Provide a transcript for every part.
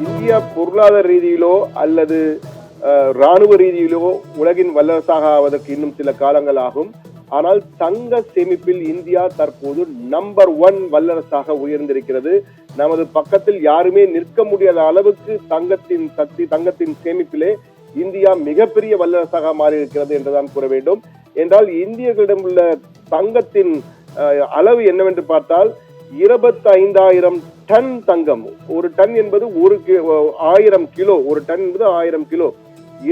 India பொருளாதார ரீதியிலோ அல்லது ராணுவ ரீதியிலோ உலகின் வல்லரசாக ஆவதற்கு இன்னும் சில காலங்கள் ஆகும். ஆனால் தங்க சேமிப்பில் இந்தியா தற்போது நம்பர் 1 வல்லரசாக உயர்ந்திருக்கிறது. நமது பக்கத்தில் யாருமே நிற்க முடியாத அளவுக்கு தங்கத்தின் சேமிப்பிலே இந்தியா மிகப்பெரிய வல்லரசாக மாறி இருக்கிறது என்றுதான் கூற வேண்டும். என்றால் இந்தியர்களிடம் உள்ள தங்கத்தின் அளவு என்னவென்று பார்த்தால் 25,000 டன் தங்கம். ஒரு டன் என்பது 1000 கிலோ. ஒரு டன் என்பது 1000 கிலோ.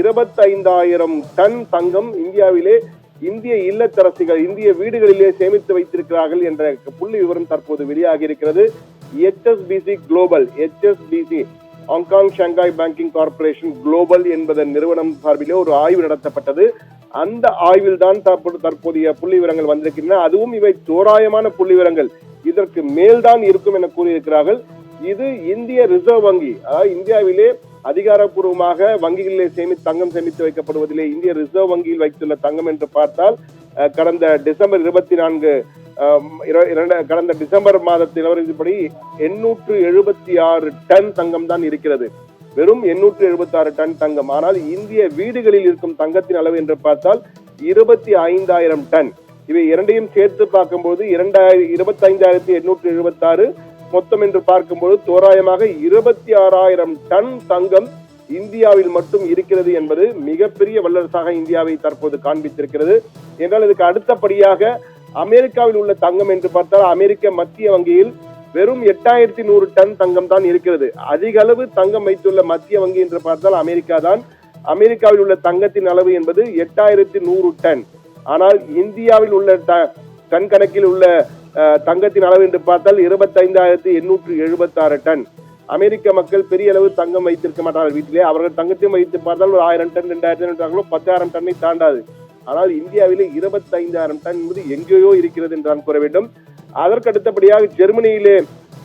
25,000 டன் தங்கம் இந்தியாவிலே இந்திய இல்லத்தரசிகள் இந்திய வீடுகளிலே சேமித்து வைத்திருக்கிறார்கள் என்ற புள்ளி விவரம் தற்போது வெளியாகி இருக்கிறது. HSBC global, HSBC Hong Kong Shanghai banking corporation global என்பதன் நிறுவனம் சார்பிலே ஒரு ஆய்வு நடத்தப்பட்டது. அந்த ஆய்வில் தான் தற்போதைய புள்ளி விவரங்கள் வந்திருக்கின்றன. அதுவும் இவை தோராயமான புள்ளி விவரங்கள், இதற்கு மேல்தான் இருக்கும் என கூறியிருக்கிறார்கள். இது இந்திய ரிசர்வ் வங்கி, அதாவது இந்தியாவிலே அதிகாரப்பூர்வமாக வங்கிகளிலே தங்கம் சேமித்து வைக்கப்படுவதிலே இந்திய ரிசர்வ் வங்கியில் வைத்துள்ள தங்கம் என்று பார்த்தால் கடந்த டிசம்பர் 24 கடந்த டிசம்பர் மாதத்தில் நிலவரப்படி 876 டன் தங்கம் தான் இருக்கிறது. வெறும் 876 டன் தங்கம். ஆனால் இந்திய வீடுகளில் இருக்கும் தங்கத்தின் அளவு என்று பார்த்தால் 25,000 டன். இவை இரண்டையும் சேர்த்து பார்க்கும்போது 25,876 மொத்தம் என்று பார்க்கும்போது தோராயமாக 26,000 டன் தங்கம் இந்தியாவில் மட்டும் இருக்கிறது என்பது மிகப்பெரிய வல்லரசாக இந்தியாவை தற்போது காண்பித்திருக்கிறது. என்றால் இதுக்கு அடுத்தபடியாக அமெரிக்காவில் உள்ள தங்கம் என்று பார்த்தால் அமெரிக்க மத்திய வங்கியில் வெறும் 8,100 டன் தங்கம் தான் இருக்கிறது. அதிக அளவு தங்கம் வைத்துள்ள மத்திய வங்கி என்று பார்த்தால் அமெரிக்கா தான். அமெரிக்காவில் உள்ள தங்கத்தின் அளவு என்பது 8,100 டன். ஆனால் இந்தியாவில் உள்ள டன் கணக்கில் உள்ள தங்கத்தின் அளவு என்று பார்த்தால் 25,876 டன். அமெரிக்க மக்கள் பெரிய அளவு தங்கம் வைத்திருக்க மாட்டார்கள் வீட்டிலே. அவர்கள் தங்கத்தையும் வைத்து பார்த்தால் ஒரு 1000 டன் 2000 டன் 10,000 டன்னை தாண்டாது. ஆனால் இந்தியாவிலே 25,000 டன் என்பது எங்கேயோ இருக்கிறது என்றுதான் கூற வேண்டும். அதற்கு அடுத்தபடியாக ஜெர்மனியிலே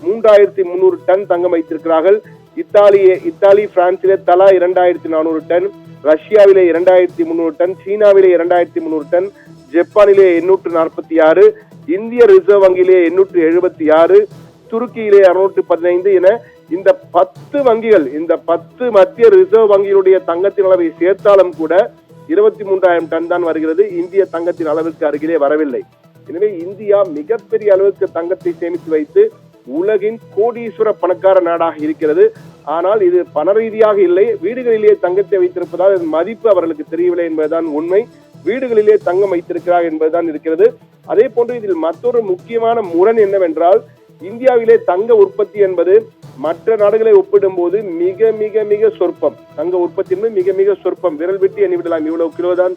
3,300 டன் தங்கம் வைத்திருக்கிறார்கள். இத்தாலி பிரான்சிலே தலா 2,400 டன், ரஷ்யாவிலே 2,300 டன், சீனாவிலே 2,300 டன், ஜப்பானிலே 846, இந்திய ரிசர்வ் வங்கியிலே 876, துருக்கியிலே 615 என இந்த 10 வங்கிகள், இந்த 10 மத்திய ரிசர்வ் வங்கிகளுடைய தங்கத்தின் அளவை சேர்த்தாலும் கூட 23,000 டன் தான் வருகிறது. இந்திய தங்கத்தின் அளவுக்கு அருகிலே வரவில்லை. எனவே இந்தியா மிகப்பெரிய அளவுக்கு தங்கத்தை சேமித்து வைத்து உலகின் கோடீஸ்வர பணக்கார நாடாக இருக்கிறது. ஆனால் இது பண ரீதியாக இல்லை, வீடுகளிலேயே தங்கத்தை வைத்திருப்பதால் இதன் மதிப்பு அவர்களுக்கு தெரியவில்லை என்பதுதான் உண்மை. வீடுகளிலே தங்கம் வைத்திருக்கிறார் என்பதுதான் இருக்கிறது. அதே போன்று இதில் மற்றொரு முக்கியமான முரண் என்னவென்றால், இந்தியாவிலே தங்க உற்பத்தி என்பது மற்ற நாடுகளை ஒப்பிடும் போது மிக மிக மிக சொற்பம். தங்க உற்பத்தி என்பது மிக மிக சொற்பம். விரல் விட்டு எண்ணிவிடலாம் இவ்வளவு கிலோதான்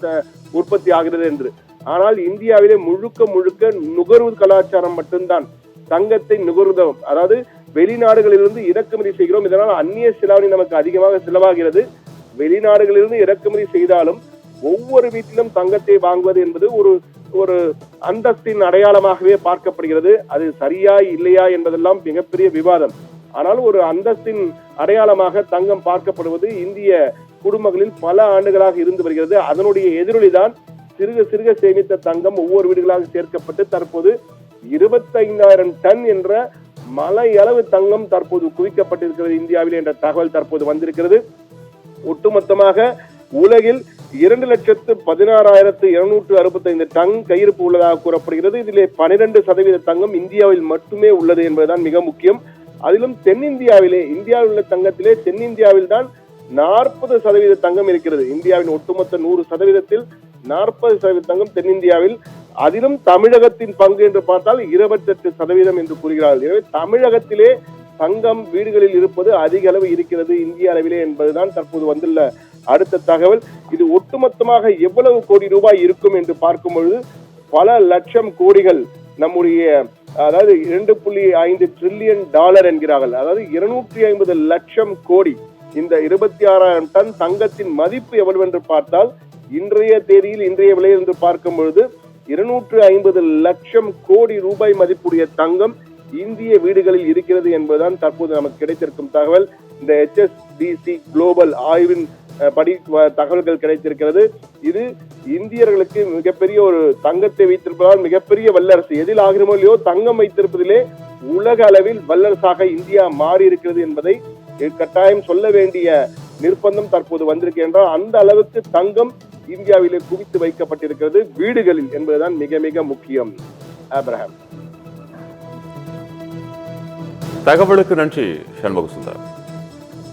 உற்பத்தி ஆகிறது என்று. ஆனால் இந்தியாவிலே முழுக்க முழுக்க நுகர்வு கலாச்சாரம் மட்டும்தான். தங்கத்தை நுகர்வு, அதாவது வெளிநாடுகளிலிருந்து இறக்குமதி செய்கிறோம். இதனால் அந்நிய செலாவணி நமக்கு அதிகமாக செலவாகிறது. வெளிநாடுகளிலிருந்து இறக்குமதி செய்தாலும் ஒவ்வொரு வீட்டிலும் தங்கத்தை வாங்குவது என்பது ஒரு அந்தஸ்தின் அடையாளமாகவே பார்க்கப்படுகிறது. அது சரியா இல்லையா என்பதெல்லாம் மிகப்பெரிய விவாதம். ஆனால் ஒரு அந்தஸ்தின் அடையாளமாக தங்கம் பார்க்கப்படுவது இந்திய குடும்பங்களில் பல ஆண்டுகளாக இருந்து வருகிறது. அதனுடைய எதிரொலிதான் சிறுக சிறுக சேமித்த தங்கம் ஒவ்வொரு வீடுகளாக சேர்க்கப்பட்டு தற்போது 25,000 டன் என்ற மலை அளவு தங்கம் தற்போது குவிக்கப்பட்டிருக்கிறது இந்தியாவில் என்ற தகவல் தற்போது வந்திருக்கிறது. ஒட்டுமொத்தமாக உலகில் 2,16,265 டன் கையிருப்பு உள்ளதாக கூறப்படுகிறது. இதிலே 12% தங்கம் இந்தியாவில் மட்டுமே உள்ளது என்பதுதான் மிக முக்கியம். அதிலும் தென்னிந்தியாவிலே, இந்தியாவில் உள்ள தங்கத்திலே தென்னிந்தியாவில் தான் 40% தங்கம் இருக்கிறது. இந்தியாவின் ஒட்டுமொத்த 100%த்தில் 40% தங்கம் தென்னிந்தியாவில். அதிலும் தமிழகத்தின் பங்கு என்று பார்த்தால் 28% என்று கூறுகிறார்கள். எனவே தமிழகத்திலே தங்கம் வீடுகளில் இருப்பது அதிக அளவு இருக்கிறது இந்திய அளவிலே என்பதுதான் தற்போது வந்துள்ள அடுத்த தகவல். இது ஒட்டுமொத்தமாக எவ்வளவு கோடி ரூபாய் இருக்கும் என்று பார்க்கும் பொழுது பல லட்சம் கோடிகள், நம்முடைய அதாவது 2.5 ட்ரில்லியன் டாலர் என்கிறார்கள். அதாவது 250 லட்சம் கோடி. இந்த 26,000 டன் தங்கத்தின் மதிப்பு எவ்வளவு என்று பார்த்தால் இன்றைய தேதியில் இன்றைய விலை என்று பார்க்கும் பொழுது 250 லட்சம் கோடி ரூபாய் மதிப்புடைய தங்கம் இந்திய வீடுகளில் இருக்கிறது என்பதுதான் தற்போது நமக்கு கிடைத்திருக்கும் தகவல். இந்த HSBC குளோபல் ஆய்வின் படி தகவல்கள் கிடைத்திருக்கிறது. இது இந்தியர்களுக்கு மிகப்பெரிய ஒரு தங்கத்தை வைத்திருப்பதால் மிகப்பெரிய வல்லரசு. எதில் ஆகிறமோ இல்லையோ தங்கம் வைத்திருப்பதிலே உலக அளவில் வல்லரசாக இந்தியா மாறி இருக்கிறது என்பதை கட்டாயம் சொல்ல வேண்டிய நிர்பந்தம் தற்போது வந்திருக்கு என்றால் அந்த அளவுக்கு தங்கம் இந்தியாவிலே குவித்து வைக்கப்பட்டிருக்கிறது வீடுகளில் என்பதுதான் மிக மிக முக்கியம். ஆபிரகாம், தகவலுக்கு நன்றி சண்முக சுந்தரம்.